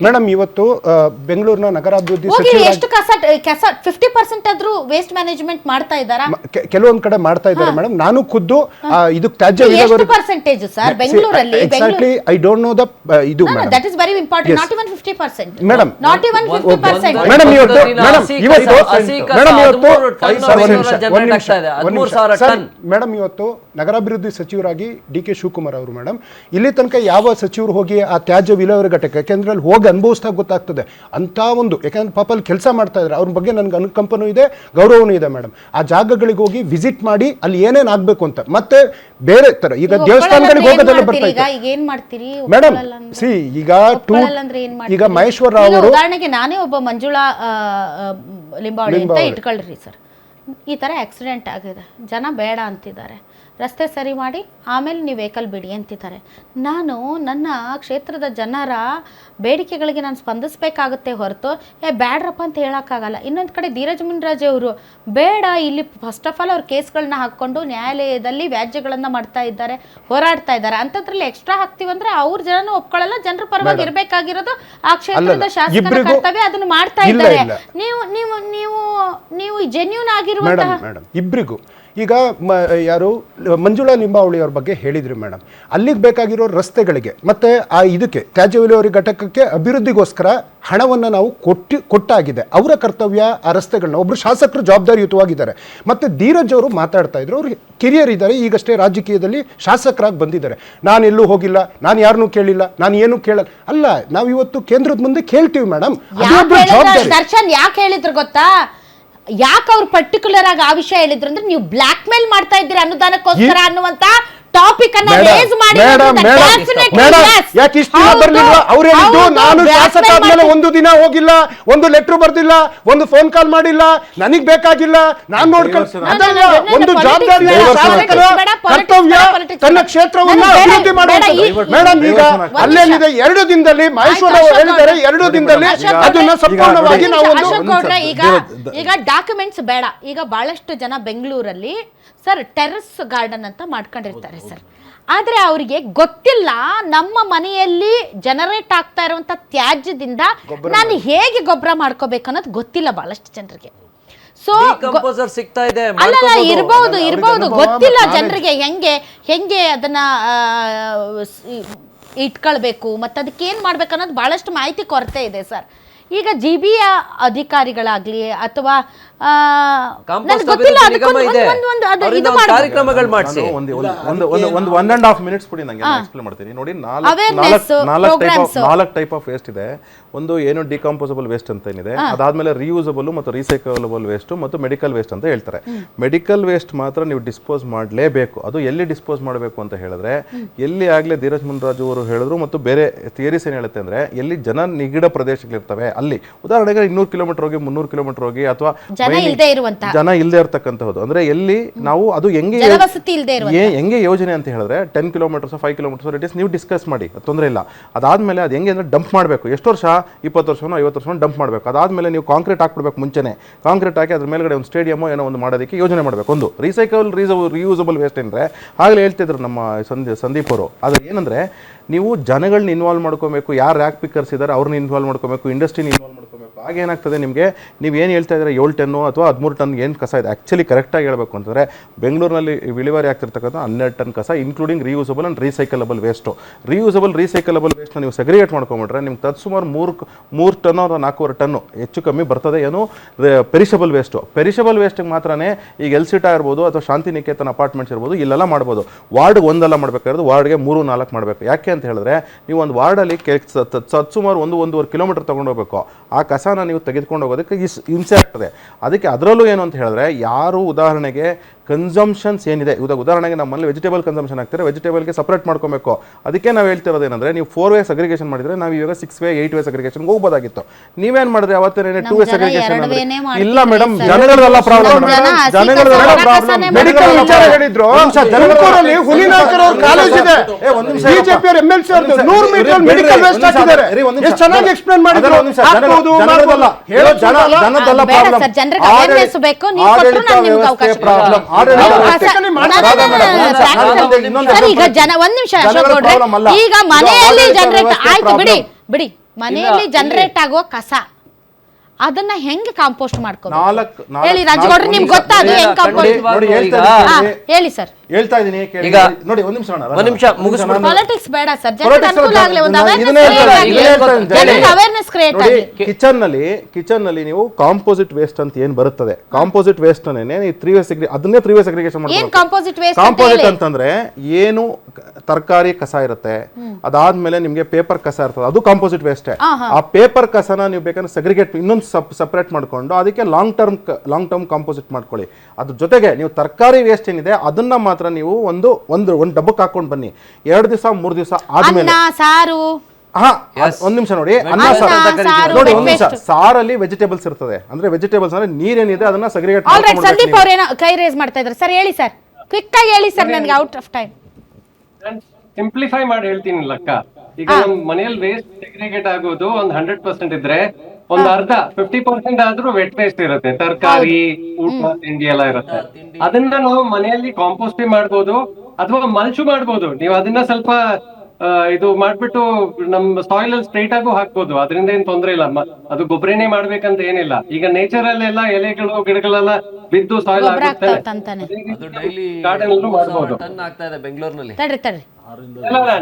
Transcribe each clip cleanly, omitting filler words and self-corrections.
Madam ಇವತ್ತು ಬೆಂಗಳೂರಿನ ನಗರಾಭಿವೃದ್ಧಿ ಎಷ್ಟು ಕಸ 50% ಆದ್ರೂ ವೇಸ್ಟ್ ಮ್ಯಾನೇಜ್ಮೆಂಟ್ ಮಾಡ್ತಾ ಇದ್ದಾರಾ? ಕೆಲವೊಂದು ಕಡೆ ಮಾಡ್ತಾ ಇದ್ದಾರೆ ಮೇಡಮ್. ನಾನು ಖುದ್ದು ಇದು ತ್ಯಾಜ್ಯ ಎಷ್ಟು ಪರ್ಸೆಂಟೇಜ್ ಸರ್ ಬೆಂಗಳೂರಲ್ಲಿ? Exactly I don't know the ಇದು madam. That is very important. Not even 50% madam, not even 50% madam. ಇವತ್ತು ಮೇಡಮ್ ಇವತ್ತು ನಗರಾಭಿವೃದ್ಧಿ ಸಚಿವರಾಗಿ ಡಿ.ಕೆ. ಶಿವಕುಮಾರ್ ಅವರು ಮೇಡಮ್ ಇಲ್ಲಿ ತನಕ ಯಾವ ಸಚಿವರು ಹೋಗಿ ಆ ತ್ಯಾಜ್ಯ ವಿಲೇವಾರಿ ಘಟಕ, ಯಾಕೆಂದ್ರೆ ಅಲ್ಲಿ ಹೋಗಿ ಅನುಭವಿಸ್ತಾ ಗೊತ್ತಾಗ್ತದೆ ಅಂತ ಒಂದು, ಯಾಕಂದ್ರೆ ಪಾಪ ಅಲ್ಲಿ ಕೆಲಸ ಮಾಡ್ತಾ ಇದ್ದಾರೆ, ಅವ್ರ ಬಗ್ಗೆ ನನಗೆ ಅನುಕಂಪನೂ ಇದೆ, ಗೌರವನೂ ಇದೆ ಮೇಡಮ್. ಆ ಜಾಗಗಳಿಗೆ ಹೋಗಿ ವಿಸಿಟ್ ಮಾಡಿ ಅಲ್ಲಿ ಏನೇನು ಆಗ್ಬೇಕು ಅಂತ, ಮತ್ತೆ ಬೇರೆ ತರ ಈಗ ದೇವಸ್ಥಾನಗಳಿಗೆ ಹೋಗೋದೆಲ್ಲ ಬರ್ತಾ ಇದೆ ಮೇಡಮ್. ಸಿ ಈಗ ಮಹೇಶ್ವರ ರಾವ್ ಅವರು, ಉದಾಹರಣೆಗೆ ನಾನೇ ಒಬ್ಬ ಮಂಜುಳಾ ಲಿಂಬಾವಳಿ ಅಂತ ಇಟ್ಕೊಳ್ರಿ ಸರ್, ಈ ತರ ಆಕ್ಸಿಡೆಂಟ್ ಆಗಿದೆ, ಜನ ಬೇಡ ಅಂತಿದ್ದಾರೆ, ರಸ್ತೆ ಸರಿ ಮಾಡಿ ಆಮೇಲೆ ನೀವು ವೆಹಿಕಲ್ ಬಿಡಿ ಅಂತಿದ್ದಾರೆ. ನಾನು ನನ್ನ ಕ್ಷೇತ್ರದ ಜನರ ಬೇಡಿಕೆಗಳಿಗೆ ನಾನು ಸ್ಪಂದಿಸಬೇಕಾಗುತ್ತೆ ಹೊರತು ಬ್ಯಾಡ್ರಪ್ಪ ಅಂತ ಹೇಳೋಕ್ಕಾಗಲ್ಲ. ಇನ್ನೊಂದು ಕಡೆ ಧೀರಜ್ ಮುನ್ರಾಜ್ ಅವರು ಬೇಡ, ಇಲ್ಲಿ ಫಸ್ಟ್ ಆಫ್ ಆಲ್ ಅವ್ರು ಕೇಸ್ಗಳನ್ನ ಹಾಕ್ಕೊಂಡು ನ್ಯಾಯಾಲಯದಲ್ಲಿ ವ್ಯಾಜ್ಯಗಳನ್ನು ಮಾಡ್ತಾ ಇದ್ದಾರೆ, ಹೋರಾಡ್ತಾ ಇದ್ದಾರೆ. ಅಂಥದ್ರಲ್ಲಿ ಎಕ್ಸ್ಟ್ರಾ ಹಾಕ್ತೀವಂದ್ರೆ ಅವ್ರ ಜನನೂ ಒಪ್ಕೊಳ್ಳಲ್ಲ. ಜನರ ಪರವಾಗಿ ಇರಬೇಕಾಗಿರೋದು ಆ ಕ್ಷೇತ್ರದ ಶಾಸಕರ ಕರ್ತವ್ಯ, ಅದನ್ನು ಮಾಡ್ತಾ ಇದ್ದಾರೆ. ನೀವು ಜೆನ್ಯೂನ್ ಆಗಿರುವಂತಹ ಇಬ್ಬರಿಗೂ ಈಗ ಯಾರು ಮಂಜುಳಾ ಲಿಂಬಾವಳಿ ಅವ್ರ ಬಗ್ಗೆ ಹೇಳಿದ್ರಿ ಮೇಡಮ್, ಅಲ್ಲಿಗೆ ಬೇಕಾಗಿರೋ ರಸ್ತೆಗಳಿಗೆ ಮತ್ತೆ ಆ ಇದಕ್ಕೆ ತ್ಯಾಜ್ಯ ವಿಲೇವಾರಿ ಘಟಕಕ್ಕೆ ಅಭಿವೃದ್ಧಿಗೋಸ್ಕರ ಹಣವನ್ನು ನಾವು ಕೊಟ್ಟಾಗಿದೆ. ಅವರ ಕರ್ತವ್ಯ ಆ ರಸ್ತೆಗಳನ್ನ, ಒಬ್ರು ಶಾಸಕರು ಜವಾಬ್ದಾರಿಯುತವಾಗಿದ್ದಾರೆ. ಮತ್ತೆ ಧೀರಜ್ ಅವರು ಮಾತಾಡ್ತಾ ಇದ್ರು, ಅವ್ರು ಕಿರಿಯರ್ ಇದ್ದಾರೆ, ಈಗಷ್ಟೇ ರಾಜಕೀಯದಲ್ಲಿ ಶಾಸಕರಾಗಿ ಬಂದಿದ್ದಾರೆ. ನಾನು ಎಲ್ಲೂ ಹೋಗಿಲ್ಲ, ನಾನು ಯಾರನ್ನೂ ಕೇಳಿಲ್ಲ, ನಾನು ಏನು ಕೇಳಲ್ಲ. ಅಲ್ಲ, ನಾವು ಇವತ್ತು ಕೇಂದ್ರದ ಮುಂದೆ ಕೇಳ್ತೀವಿ ಮೇಡಮ್. ದರ್ಶನ್ ಯಾಕೆ ಹೇಳಿದ್ರು ಗೊತ್ತಾ? ಯಾಕೆ ಅವ್ರು ಪರ್ಟಿಕ್ಯುಲರ್ ಆಗಿ ಆ ವಿಷಯ ಹೇಳಿದ್ರು ಅಂದ್ರೆ, ನೀವು ಬ್ಲಾಕ್ ಮೇಲ್ ಮಾಡ್ತಾ ಇದ್ದೀರಿ ಅನುದಾನಕ್ಕೋಸ್ಕರ ಅನ್ನುವಂತ ಟಾಪಿಕ್ ಅನ್ನ ರೇಸ್ ಮಾಡಿ. ನಾನು ಶಾಸಕ ಆದ್ಮೇಲೆ ಒಂದು ದಿನ ಹೋಗಿಲ್ಲ, ಒಂದು ಲೆಟರ್ ಬರ್ದಿಲ್ಲ, ಒಂದು ಫೋನ್ ಕಾಲ್ ಮಾಡಿಲ್ಲ, ನನಗ್ ಬೇಕಾಗಿಲ್ಲ, ನಾನ್ ನೋಡ್ಕೊಳ್ಳ ಒಂದು ಜವಾಬ್ದಾರಿ ಕರ್ತವ್ಯ, ತನ್ನ ಕ್ಷೇತ್ರವನ್ನು ಅಭಿವೃದ್ಧಿ ಮಾಡುವಂತ ಮೇಡಮ್. ಈಗ ಅಲ್ಲೇನಿದೆ 2 ದಿನದಲ್ಲಿ ಮಹೇಶ್ವರ ಅವರು ಹೇಳಿದ್ದಾರೆ, 2 ದಿನದಲ್ಲಿ ಅದನ್ನ ಸಂಪೂರ್ಣವಾಗಿ ನಾವು ಈಗ ಡಾಕ್ಯುಮೆಂಟ್ಸ್ ಬೇಡ. ಈಗ ಬಹಳಷ್ಟು ಜನ ಬೆಂಗಳೂರಲ್ಲಿ ಸರ್ ಟೆರ್ರಸ್ ಗಾರ್ಡನ್ ಅಂತ ಮಾಡ್ಕೊಂಡಿರ್ತಾರೆ ಸರ್, ಆದ್ರೆ ಅವರಿಗೆ ಗೊತ್ತಿಲ್ಲ ನಮ್ಮ ಮನೆಯಲ್ಲಿ ಜನರೇಟ್ ಆಗ್ತಾ ಇರುವಂತ ತ್ಯಾಜ್ಯದಿಂದ ನಾನು ಹೇಗೆ ಗೊಬ್ಬರ ಮಾಡ್ಕೋಬೇಕು ಅನ್ನೋದು ಗೊತ್ತಿಲ್ಲ ಬಹಳಷ್ಟು ಜನರಿಗೆ. ಸೊ ಅಲ್ಲ, ಇರ್ಬಹುದು ಗೊತ್ತಿಲ್ಲ ಜನರಿಗೆ ಹೆಂಗೆ ಅದನ್ನ ಇಟ್ಕೊಳ್ಬೇಕು ಮತ್ತೆ ಅದಕ್ಕೆ ಏನ್ ಮಾಡ್ಬೇಕು ಅನ್ನೋದು ಬಹಳಷ್ಟು ಮಾಹಿತಿ ಕೊರತೆ ಇದೆ ಸರ್. ಈಗ ಜಿಬಿಯ ಅಧಿಕಾರಿಗಳಾಗ್ಲಿ ಅಥವಾ ಕಾರ್ಯಕ್ರಮಗಳು ಮಾಡಿಸಿ ಒಂದು 1.5 minutes ಕೊಡಿ ನಂಗೆ, ಎಕ್ಸ್ಪ್ಲೇನ್ ಮಾಡ್ತೀನಿ. ನೋಡಿ, 4 ಟೈಪ್ ಆಫ್ ವೇಸ್ಟ್ ಇದೆ. ಒಂದು ಏನು ಡಿಕಂಪೋಸಬಲ್ ವೇಸ್ಟ್ ಅಂತ ಏನಿದೆ, ಅದಾದ್ಮೇಲೆ ರಿಯೂಸಬಲ್ ಮತ್ತು ರೀಸೈಕಲಬಲ್ ವೇಸ್ಟ್ ಮತ್ತು ಮೆಡಿಕಲ್ ವೇಸ್ಟ್ ಅಂತ ಹೇಳ್ತಾರೆ. ಮೆಡಿಕಲ್ ವೇಸ್ಟ್ ಮಾತ್ರ ನೀವು ಡಿಸ್ಪೋಸ್ ಮಾಡಲೇಬೇಕು. ಅದು ಎಲ್ಲಿ ಡಿಸ್ಪೋಸ್ ಮಾಡಬೇಕು ಅಂತ ಹೇಳಿದ್ರೆ, ಎಲ್ಲಿ ಆಗ್ಲೇ ಧೀರಜ್ ಮುನ್ರಾಜು ಅವರು ಹೇಳಿದ್ರು ಮತ್ತು ಬೇರೆ ಥಿಯರೀಸ್ ಏನ್ ಹೇಳುತ್ತೆ ಅಂದ್ರೆ, ಎಲ್ಲಿ ಜನ ನಿಗಿಡ ಪ್ರದೇಶಗಳಿರ್ತವೆ ಅಲ್ಲಿ, ಉದಾಹರಣೆಗೆ 200 ಕಿಲೋಮೀಟರ್ ಹೋಗಿ 300 ಕಿಲೋಮೀಟರ್ ಹೋಗಿ ಅಥವಾ ಜನ ಇಲ್ಲದೆ ಇರ್ತಕ್ಕಂಥದ್ದು, ಅಂದ್ರೆ ಎಲ್ಲಿ ನಾವು ಅದು ಹೆಂಗೆ ಯೋಜನೆ ಅಂತ ಹೇಳಿದ್ರೆ 10 ಕಿಲೋಮೀಟರ್ಸ್ 5 ಕಿಲೋಮೀಟರ್ಸ್ ಇಟ್ ಇಸ್ ನೀವು ಡಿಸ್ಕಸ್ ಮಾಡಿ, ತೊಂದರೆ ಇಲ್ಲ. ಅದಾದ್ಮೇಲೆ ಅದು ಹೆಂಗೆ ಅಂದ್ರೆ ಡಂಪ್ ಮಾಡಬೇಕು. ಎಷ್ಟು ವರ್ಷ, 20 ವರ್ಷನೋ 50 ವರ್ಷನೋ ಡಂಪ್ ಮಾಡಬೇಕು. ಅದಾದ್ಮೇಲೆ ನೀವು ಕಾಂಕ್ರೀಟ್ ಹಾಕ್ಬಿಡ್ಬೇಕು. ಮುಂಚೆನೆ ಕಾಂಕ್ರೀಟ್ ಹಾಕಿ ಅದ್ರ ಮೇಲ್ಗಡೆ ಒಂದು ಸ್ಟೇಡಿಯಮ್ ಏನೋ ಒಂದು ಮಾಡೋದಕ್ಕೆ ಯೋಜನೆ ಮಾಡಬೇಕು. ಒಂದು ರಿಯೂಸಬಲ್ ವೇಸ್ಟ್ ಅಂದ್ರೆ ಆಗಲೇ ಹೇಳ್ತಿದ್ರು ನಮ್ಮ ಸಂದೀಪ್ ಅವರು. ಅದ್ರ ಏನಂದ್ರೆ, ನೀವು ಜನಗಳನ್ನ ಇನ್ವಾಲ್ವ್ ಮಾಡ್ಕೋಬೇಕು, ಯಾರು ರ್ಯಾಕ್ ಪಿಕ್ಕರ್ಸ್ ಇದ್ದಾರೆ ಅವ್ರನ್ನ ಇನ್ವಾಲ್ವ್ ಮಾಡ್ಕೋಬೇಕು, ಇಂಡಸ್ಟ್ರಿನ ಇನ್ವಾಲ್ವ್ ಮಾಡ್ಕೋಬೇಕು. ಆಗೇನಾಗ್ತದೆ, ನಿಮಗೆ ನೀವು ಏನು ಹೇಳ್ತಾ ಇದ್ದಾರೆ 7 ಟನ್ನು ಅಥವಾ 13 ಟನ್ ಏನು ಕಸ ಇದೆ, ಆ್ಯಕ್ಚುಲಿ ಕರೆಕ್ಟಾಗಿ ಹೇಳಬೇಕು ಅಂತಂದರೆ ಬೆಂಗಳೂರಿನಲ್ಲಿ ವಿಲೇವಾರಿ ಆಗ್ತಿರ್ತಕ್ಕಂಥ 12 ಟನ್ ಕಸ ಇನ್ಕ್ಲೂಡಿಂಗ್ ರಿಯೂಸಬಲ್ ಆ್ಯಂಡ್ ರೀಸೈಕಲಬಲ್ ವೇಸ್ಟು. ರೀಸೈಕಲಬಲ್ ವೇಸ್ಟ್ನ ನೀವು ಸೆಗ್ರಿಗೇಟ್ ಮಾಡ್ಕೊಂಬಿಟ್ರೆ ನಿಮ್ಗೆ ತತ್ಸುಮಾರು 3 ಟನ್ ಅಥವಾ 4.25 ಟನ್ನು ಹೆಚ್ಚು ಕಮ್ಮಿ ಬರ್ತದೆ. ಏನು ಪೆರಿಷಬಲ್ ವೇಸ್ಟು. ಪೆರಿಷಬಲ್ ವೇಸ್ಟಿಗೆ ಮಾತ್ರನೇ ಈಗ ಎಲ್ಸಿಟಾ ಇರ್ಬೋದು ಅಥವಾ ಶಾಂತಿನಿಕೇತನ ಅಪಾರ್ಟ್ಮೆಂಟ್ಸ್ ಇರ್ಬೋದು, ಇಲ್ಲೆಲ್ಲ ಮಾಡ್ಬೋದು. ವಾರ್ಡ್ಗೆ ಒಂದೆಲ್ಲ ಮಾಡಬೇಕಾದ್ರೆ ವಾರ್ಡ್ಗೆ 3-4 ಮಾಡಬೇಕು. ಯಾಕೆ ಅಂತ ಹೇಳಿದ್ರೆ, ನೀವು ಒಂದು ವಾರ್ಡಲ್ಲಿ ಸುಮಾರು 1-1.5 ಕಿಲೋಮೀಟರ್ ತೊಗೊಂಡು ಹೋಗ್ಬೇಕು. ಆ ಕಸನ ನೀವು ತೆಗೆದುಕೊಂಡು ಹೋಗೋದಕ್ಕೆ ಹಿಂಸೆ ಆಗ್ತದೆ. ಅದಕ್ಕೆ ಅದರಲ್ಲೂ ಏನು ಅಂತ ಹೇಳಿದ್ರೆ, ಯಾರು ಉದಾಹರಣೆಗೆ ಕನ್ಸಂಪ್ಷನ್ಸ್ ಏನಿದೆ, ಉದಾಹರಣೆಗೆ ನಮ್ಮಲ್ಲಿ ವೆಜಿಟೇಬಲ್ ಕನ್ಸಂಪ್ಷನ್ ಆಗ್ತಾರೆ, ವೆಜಿಟೇಬಲ್ಗೆ ಸಪ್ರೇಟ್ ಮಾಡ್ಕೋಬೇಕು. ಅದಕ್ಕೆ ನಾವು ಹೇಳ್ತಿರೋದು ಏನಂದ್ರೆ, ನೀವು 4 ವೇ ಸಗ್ರಿಗೇಷನ್ ಮಾಡಿದ್ರೆ ನಾವು ಇವಾಗ 6 ವೇ 8 ವೇ ಸಗ್ರಿಗೇಷನ್ಗೆ ಹೋಗ್ಬೋದಾಗಿತ್ತು. ನೀವೇನ್ ಮಾಡಿದ್ರೆ ಅವತ್ತೇನೆ 2 ವೇ ಸಗ್ರಿಗೇಷನ್ ಇಲ್ಲ ಮೇಡಮ್. ಜನಗಳಲ್ಲ ಪ್ರಾಬ್ಲಮ್, ಮೆಡಿಕಲ್ ವಿಚಾರ ಹೇಳಿದ್ರು. ತುಮಕೂರಲ್ಲಿ ಹುಲಿನಾಕರ್ ಅವ್ರ ಕಾಲೇಜ್ ಇದೆ, ಬಿಜೆಪಿ ಅವರು MLC ಅವರು 100 ಮೀಟರ್ ಮೆಡಿಕಲ್ ವೇಸ್ಟ್ ಹಾಕಿದ್ದಾರೆ. ಎಷ್ಟು ಚೆನ್ನಾಗಿ ಎಕ್ಸ್ಪ್ಲೇನ್ ಮಾಡಿದ್ರು. ಜನದಲ್ಲ ಪ್ರಾಬ್ಲಮ್, ಜನರಿಗೆ ಅವೇರ್ನೆಸ್ ಬೇಕು. ನೀವು ಕೊಟ್ಟರು ನಾನು ನಿಮಗೆ ಅವಕಾಶ ಪ್ರಾಬ್ಲಮ್. ಈಗ ಜನ ಒಂದ್ ನಿಮಿಷ ಅಶೋಕ್ ಗೌಡ್ರೆ, ಈಗ ಮನೆಯಲ್ಲಿ ಜನರೇಟ್ ಆಯ್ತು ಬಿಡಿ ಮನೆಯಲ್ಲಿ ಜನರೇಟ್ ಆಗೋ ಕಸ ಅದನ್ನ ಹೆಂಗೆ ಕಾಂಪೋಸ್ಟ್ ಮಾಡ್ಕೋಬೇಕು ನಾಲ್ಕು ಹೇಳಿ ರಾಜಗೌಡ್ರೆ, ನಿಮ್ಗೆ ಗೊತ್ತಾ ಅದು ಹೆಂಗ್ ಕಾಂಪೋಸ್ಟ್? ನೋಡಿ ಹೇಳಿ ಸರ್. ಹೇಳ್ತಾ ಇದೀನಿ ಈಗ ನೋಡಿ ಒಂದ್ ನಿಮಿಷ ಮುಗಿಸ್ಬಿಟ್ಟು ಪಾಲಿಟಿಕ್ಸ್ ಬೇಡ ಸರ್, ಜನರಿಗೆ ಅನುಕೂಲ ಆಗಲಿ, ಒಂದು ಅವೇರ್ನೆಸ್ ಕ್ರಿಯೇಟ್ ಆಗಿ. ಕಿಚನ್ ನಲ್ಲಿ ನೀವು ಕಾಂಪೋಸಿಟ್ ವೇಸ್ಟ್ ಅಂತ ಏನ್ ಬರುತ್ತದೆ, ಕಾಂಪೋಸಿಟ್ ವೇಸ್ಟ್ ನೀವು ಅದನ್ನೇ 3 ವೇ ಸೆಗ್ರಿಗೇಷನ್ ಏನ್ ಮಾಡ್ಬೋದು. Composite waste? ಕಾಂಪೋಸಿಟ್ ಅಂತಂದ್ರೆ ಏನು ತರಕಾರಿ ಕಸ ಇರುತ್ತೆ, ಅದಾದ್ಮೇಲೆ ನಿಮ್ಗೆ ಪೇಪರ್ ಕಸ ಇರ್ತದೆ, ಅದು ಕಾಂಪೋಸಿಟ್ ವೇಸ್ಟ್. ಆ ಪೇಪರ್ ಕಸನ ನೀವು ಬೇಕಂದ್ರೆ ಸೆಗ್ರಿಗೇಟ್ ಇನ್ನೊಂದು ಸಪರೇಟ್ ಮಾಡ್ಕೊಂಡು ಅದಕ್ಕೆ ಲಾಂಗ್ ಟರ್ಮ್ ಕಾಂಪೋಸಿಟ್ ಮಾಡ್ಕೊಳ್ಳಿ. ಅದ್ರ ಜೊತೆಗೆ ನೀವು ತರಕಾರಿ ವೇಸ್ಟ್ ಏನಿದೆ ಅದನ್ನ ಮಾತ್ರ ನೀವು ಒಂದು ಡಬ್ಬಕ್ಕೆ ಹಾಕೊಂಡು ಬನ್ನಿ. 2 ದಿವಸ 3 ದಿವಸ ಆದ್ಮೇಲೆ ಸಾರು ಒಂದ್ ನಿಮಿಷ ನೋಡಿ, ಅನ್ನ ಸಾರು ನೋಡಿ, ಒಂದ್ ನಿಮಿಷ, ಸಾರಲ್ಲಿ ವೆಜಿಟೇಬಲ್ಸ್ ಇರ್ತದೆ, ಅಂದ್ರೆ ವೆಜಿಟೇಬಲ್ಸ್ ಅಂದ್ರೆ ನೀರೇನಿದೆ ಅದನ್ನ ಸೆಗ್ರಿಗೇಟ್ ಆಲ್ರೈಟ್. ಸಂದೀಪ್ ಅವ್ರೇನೋ ಕೈ ರೇಸ್ ಮಾಡ್ತಾ ಇದ್ದಾರೆ ಸರ್, ಹೇಳಿ ಸರ್, ಕ್ವಿಕ್ ಆಗಿ ಹೇಳಿ ಸರ್, ನನಗೆ ಔಟ್ ಆಫ್ ಟೈಮ್. ಸಿಂಪ್ಲಿಫೈ ಮಾಡಿ ಹೇಳ್ತೀನಿ ಲಕ್ಕ. ಈಗ ನಮ್ ಮನೆಯಲ್ಲಿ ವೇಸ್ಟ್ ಸೆಗ್ರಿಗೇಟ್ ಆಗೋದು ಒಂದು 100% ಇದ್ರೆ ಒಂದು ಅರ್ಧ 50% ಆದ್ರೂ ವೆಟ್ ವೇಸ್ಟ್ ಇರುತ್ತೆ, ತರಕಾರಿ, ಊಟ, ತಿಂಡಿ ಎಲ್ಲ ಇರುತ್ತೆ. ಅದನ್ನ ನಾವು ಮನೆಯಲ್ಲಿ ಕಾಂಪೋಸ್ಟ್ ಮಾಡ್ಬೋದು ಅಥವಾ ಮಲ್ಚು ಮಾಡ್ಬೋದು. ನೀವು ಅದನ್ನ ಸ್ವಲ್ಪ ಇದು ಮಾಡ್ಬಿಟ್ಟು ನಮ್ ಸಾಯಿಲ್ ಅಲ್ಲಿ ಸ್ಟ್ರೈಟ್ ಆಗು ಹಾಕ್ಬೋದು, ಅದರಿಂದ ಏನ್ ತೊಂದ್ರೆ ಇಲ್ಲ. ಅದು ಗೊಬ್ಬರನೇ ಮಾಡ್ಬೇಕಂತ ಏನಿಲ್ಲ. ಈಗ ನೇಚರ್ ಅಲ್ಲೆಲ್ಲ ಎಲೆಗಳು ಗಿಡಗಳೆಲ್ಲ ಬಿದ್ದು ಸಾಯಿಲ್ ಆಗುತ್ತೆ, ಗಾರ್ಡನ್ ಅಲ್ಲೂ ಮಾಡ್ಬೋದು. ಬೆಂಗಳೂರಿನಲ್ಲಿ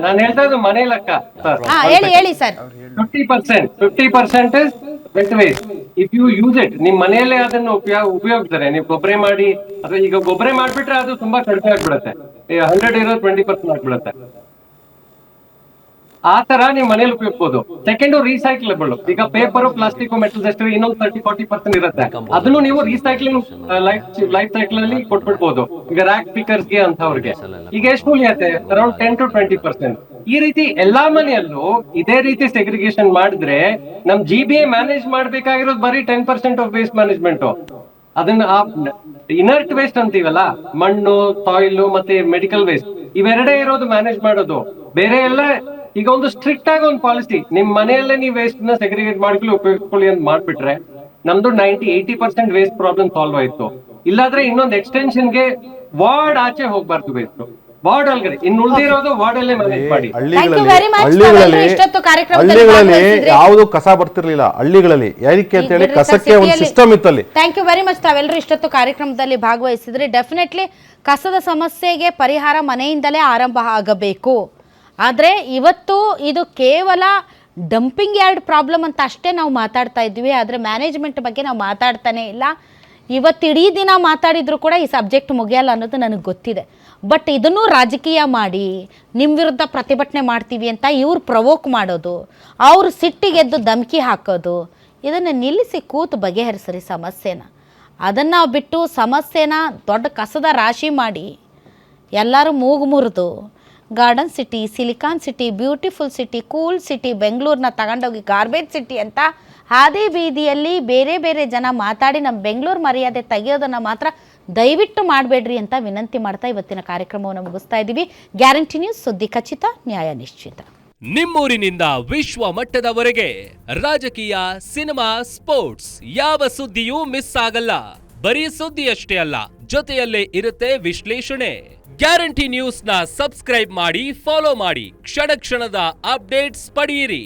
ನಾನು ಹೇಳ್ತಾ ಇದ್ದು ಮನೆ ಲೆಕ್ಕ ಸರ್. ಹೇಳಿ sir. 50% is wet waste. If you use it, ನಿಮ್ ಮನೆಯಲ್ಲೇ ಅದನ್ನು ಉಪಯೋಗಿಸ್ತಾರೆ, ನೀವು ಗೊಬ್ಬರ ಮಾಡಿ, ಅಥವಾ ಈಗ ಗೊಬ್ಬರ ಮಾಡ್ಬಿಟ್ರೆ ಅದು ತುಂಬಾ ಕಡಿಮೆ ಆಗ್ಬಿಡುತ್ತೆ, 100 ಇರೋದು 20% ಆಗ್ಬಿಡುತ್ತೆ. ಆ ತರ ನೀವು ಮನೇಲಿ ಉಪಯೋಗಿಸಬಹುದು. ಸೆಕೆಂಡ್ ರೀಸೈಕ್ಲೇಬಲ್. ಈಗ ಪೇಪರ್, ಪ್ಲಾಸ್ಟಿಕ್, ಮೆಟಲ್ಸ್ ಎಷ್ಟು ಇನ್ನೊಂದು 30-40% ಇರುತ್ತೆ, ಅದನ್ನು ನೀವು ರೀಸೈಕ್ಲಿಂಗ್ ಲೈಫ್ ಸೈಕಲ್ ಅಲ್ಲಿ ಕೊಟ್ಬಿಡ್ಬೋದು. ಈಗ ರ್ಯಾಕ್ ಸ್ಪೀಕರ್ಸ್ ಗೆ ಅಂತವ್ರಿಗೆ ಈಗ ಎಷ್ಟು ಉಳಿಯುತ್ತೆ? Around 10 to 20%. ಈ ರೀತಿ ಎಲ್ಲಾ ಮನೆಯಲ್ಲೂ ಇದೇ ರೀತಿ ಸೆಗ್ರಿಗೇಷನ್ ಮಾಡಿದ್ರೆ ನಮ್ GBA ಮ್ಯಾನೇಜ್ ಮಾಡ್ಬೇಕಾಗಿರೋದು ಬರೀ 10% ಆಫ್ ವೇಸ್ಟ್ ಮ್ಯಾನೇಜ್ಮೆಂಟ್. ಅದನ್ನ ಇನರ್ಟ್ ವೇಸ್ಟ್ ಅಂತೀವಲ್ಲ, ಮಣ್ಣು, ಸಾಯಿಲ್ ಮತ್ತೆ ಮೆಡಿಕಲ್ ವೇಸ್ಟ್, ಇವೆರಡೇ ಇರೋದು ಮ್ಯಾನೇಜ್ ಮಾಡೋದು. ಬೇರೆ ಎಲ್ಲ ಈಗ ಒಂದು ಸ್ಟ್ರಿಕ್ಟ್ ಆಗಿ ಒಂದು ಪಾಲಿಸಿ, ನಿಮ್ ಮನೆಯಲ್ಲೇ ನೀವು ವೇಸ್ಟ್ ನ ಸೆಗ್ರಿಗೇಟ್ ಮಾಡ್ಕೊಳ್ಳಿ, ಉಪಯೋಗಿಸ್ಕೊಳ್ಳಿ ಅಂತ ಮಾಡ್ಬಿಟ್ರೆ ನಮ್ದು 90-80% ವೇಸ್ಟ್ ಪ್ರಾಬ್ಲಮ್ ಸಾಲ್ವ್ ಆಯ್ತು. ಇಲ್ಲಾದ್ರೆ ಇನ್ನೊಂದು ಎಕ್ಸ್ಟೆನ್ಷನ್ ಗೆ ವಾರ್ಡ್ ಆಚೆ ಹೋಗ್ಬಾರ್ದು, ವೇಸ್ಟ್ ವಾರ್ಡ್ ಒಳಗಡೆ, ಇನ್ನು ಉಳಿದಿರೋದು ವಾರ್ಡ್ ಅಲ್ಲೇ ಮ್ಯಾನೇಜ್ ಮಾಡಿ. ಹಳ್ಳಿಗಳಲ್ಲಿ ಯಾವುದು ಕಸ ಬರ್ತಿರ್ಲಿಲ್ಲ ಹಳ್ಳಿಗಳಲ್ಲಿ, ಯಾಕೆ ಅಂತ ಹೇಳಿ ಕಸಕ್ಕೆ ಒಂದು ಸಿಸ್ಟಮ್ ಇತ್ತಲ್ಲಿ. Thank you very much. ತಾವೆಲ್ಲರೂ ಇಷ್ಟೊತ್ತು ಕಾರ್ಯಕ್ರಮದಲ್ಲಿ ಭಾಗವಹಿಸಿದ್ರಿ. ಡೆಫಿನೆಟ್ಲಿ ಕಸದ ಸಮಸ್ಯೆಗೆ ಪರಿಹಾರ ಮನೆಯಿಂದಲೇ ಆರಂಭ ಆಗಬೇಕು. ಆದರೆ ಇವತ್ತು ಇದು ಕೇವಲ ಡಂಪಿಂಗ್ ಯಾರ್ಡ್ ಪ್ರಾಬ್ಲಮ್ ಅಂತ ಅಷ್ಟೇ ನಾವು ಮಾತಾಡ್ತಾ ಇದ್ವಿ, ಆದರೆ ಮ್ಯಾನೇಜ್ಮೆಂಟ್ ಬಗ್ಗೆ ನಾವು ಮಾತಾಡ್ತಾನೆ ಇಲ್ಲ. ಇವತ್ತು ಇಡೀ ದಿನ ಮಾತಾಡಿದ್ರು ಕೂಡ ಈ ಸಬ್ಜೆಕ್ಟ್ ಮುಗಿಯಲ್ಲ ಅನ್ನೋದು ನನಗೆ ಗೊತ್ತಿದೆ. ಬಟ್ ಇದನ್ನು ರಾಜಕೀಯ ಮಾಡಿ ನಿಮ್ಮ ವಿರುದ್ಧ ಪ್ರತಿಭಟನೆ ಮಾಡ್ತೀವಿ ಅಂತ ಇವ್ರು ಪ್ರವೋಕ್ ಮಾಡೋದು, ಅವ್ರು ಸಿಟ್ಟಿಗೆದ್ದು ಧಮಕಿ ಹಾಕೋದು, ಇದನ್ನು ನಿಲ್ಲಿಸಿ ಕೂತು ಬಗೆಹರಿಸ್ರಿ ಸಮಸ್ಯೆನ. ಅದನ್ನು ಬಿಟ್ಟು ಸಮಸ್ಯೆನ ದೊಡ್ಡ ಕಸದ ರಾಶಿ ಮಾಡಿ ಎಲ್ಲರೂ ಮೂಗು ಮುರಿದು garden city, silicon city, beautiful city, cool city, ಬೆಂಗಳೂರನ್ನ ತಗೊಂಡೋಗಿ ಗಾರ್ಬೇಜ್ ಸಿಟಿ ಅಂತ ಹಾದಿ ಬೀದಿಯಲ್ಲಿ ಬೇರೆ ಬೇರೆ ಜನ ಮಾತಾಡಿ ನಮ್ಮ ಬೆಂಗಳೂರು ಮರ್ಯಾದೆ ತೆಗೆಯೋದನ್ನು ಮಾತ್ರ ದಯವಿಟ್ಟು ಮಾಡಬೇಡ್ರಿ ಅಂತ ವಿನಂತಿ ಮಾಡ್ತಾ ಇವತ್ತಿನ ಕಾರ್ಯಕ್ರಮವನ್ನು ಮುಗಿಸ್ತಾ ಇದ್ದೀವಿ. ಗ್ಯಾರಂಟಿ ನ್ಯೂಸ್, ಸುದ್ದಿ ಖಚಿತ, ನ್ಯಾಯ ನಿಶ್ಚಿತ. ನಿಮ್ಮೂರಿನಿಂದ ವಿಶ್ವ ಮಟ್ಟದವರೆಗೆ ರಾಜಕೀಯ, ಸಿನಿಮಾ, ಸ್ಪೋರ್ಟ್ಸ್ ಯಾವ ಸುದ್ದಿಯೂ ಮಿಸ್ ಆಗಲ್ಲ. ಬರೀ ಸುದ್ದಿಯಷ್ಟೇ ಅಲ್ಲ, ಜೊತೆಯಲ್ಲೇ ಇರುತ್ತೆ ವಿಶ್ಲೇಷಣೆ. ಗ್ಯಾರಂಟಿ ನ್ಯೂಸ್ನ ಸಬ್ಸ್ಕ್ರೈಬ್ ಮಾಡಿ, ಫಾಲೋ ಮಾಡಿ, ಕ್ಷಣ ಕ್ಷಣದ ಅಪ್ಡೇಟ್ಸ್ ಪಡೆಯಿರಿ.